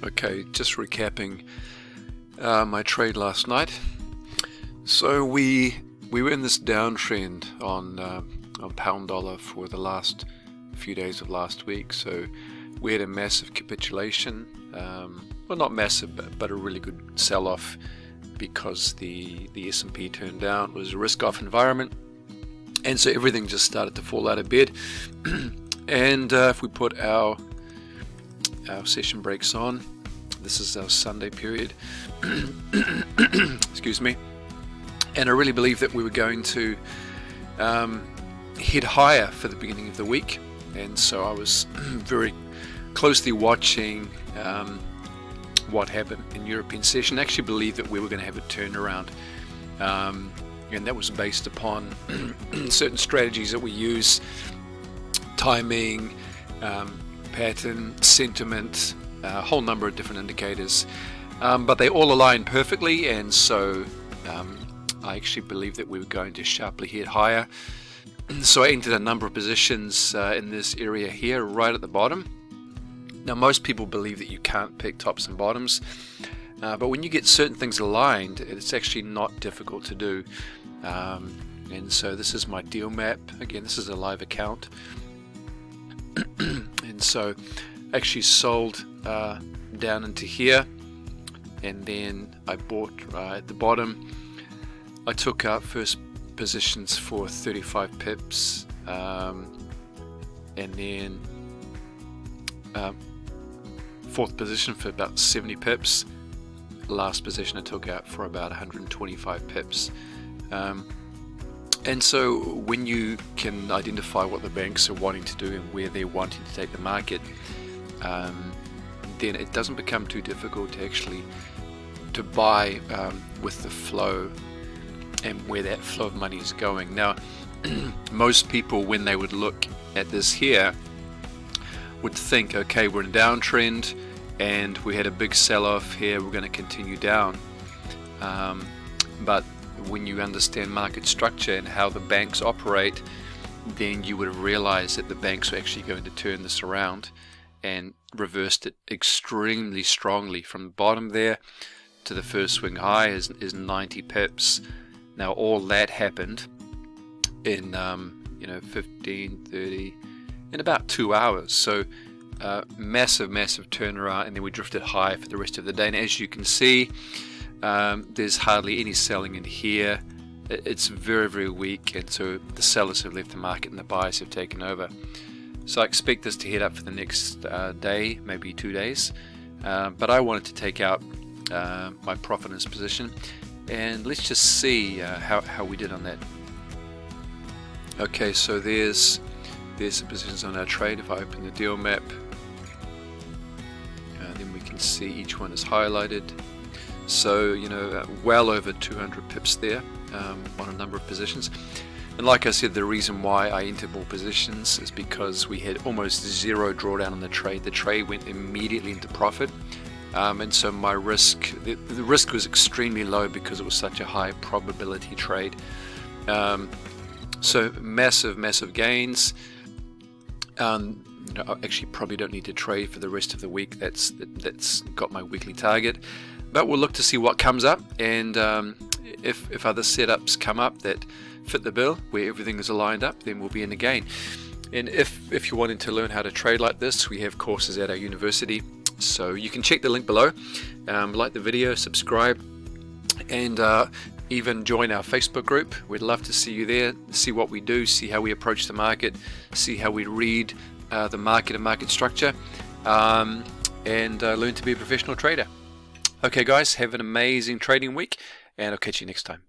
Okay, just recapping my trade last night. So we were in this downtrend on pound dollar for the last few days of last week. So we had a massive capitulation, well, not massive, but a really good sell-off because the S&P turned down. It was a risk-off environment, and so everything just started to fall out of bed. And if we put our session breaks on, this is our Sunday period. Excuse me. And I really believe that we were going to head higher for the beginning of the week, and so I was very closely watching what happened in European session. I actually believed that we were going to have a turnaround, and that was based upon certain strategies that we use: timing, pattern, sentiment, a whole number of different indicators, but they all aligned perfectly, and so I actually believe that we were going to sharply head higher. So I entered a number of positions in this area here, right at the bottom. Now, most people believe that you can't pick tops and bottoms, but when you get certain things aligned, it's actually not difficult to do. And so this is my deal map. Again, this is a live account. And so I actually sold down into here, and then I bought at the bottom. I took out first positions for 35 pips, and then fourth position for about 70 pips. Last position I took out for about 125 pips. And so when you can identify what the banks are wanting to do and where they're wanting to take the market, then it doesn't become too difficult to actually to buy with the flow and where that flow of money is going. Now, most people, when they would look at this here, would think, okay, we're in a downtrend and we had a big sell-off here, we're going to continue down. But when you understand market structure and how the banks operate, then you would have realized that the banks are actually going to turn this around and reversed it extremely strongly. From the bottom there to the first swing high is 90 pips. Now all that happened in 15, 30, in about 2 hours. So massive turnaround, and then we drifted high for the rest of the day. And as you can see, there's hardly any selling in here. It's very weak, and so the sellers have left the market and the buyers have taken over. So I expect this to head up for the next day, maybe 2 days. But I wanted to take out my profit in this position, and let's just see how we did on that. Okay, so there's the positions on our trade. If I open the deal map, then we can see each one is highlighted. So well over 200 pips there on a number of positions. And like I said, the reason why I entered more positions is because we had almost zero drawdown on the trade. The trade went immediately into profit. And so my risk, the risk was extremely low because it was such a high probability trade. So massive gains. I actually probably don't need to trade for the rest of the week. That's got my weekly target. But we'll look to see what comes up, and if other setups come up that fit the bill, where everything is aligned up, then we'll be in the gain. And if you're wanting to learn how to trade like this, we have courses at our university. So you can check the link below, like the video, subscribe, and even join our Facebook group. We'd love to see you there, see what we do, see how we approach the market, see how we read the market and market structure, and learn to be a professional trader. Okay guys, have an amazing trading week, and I'll catch you next time.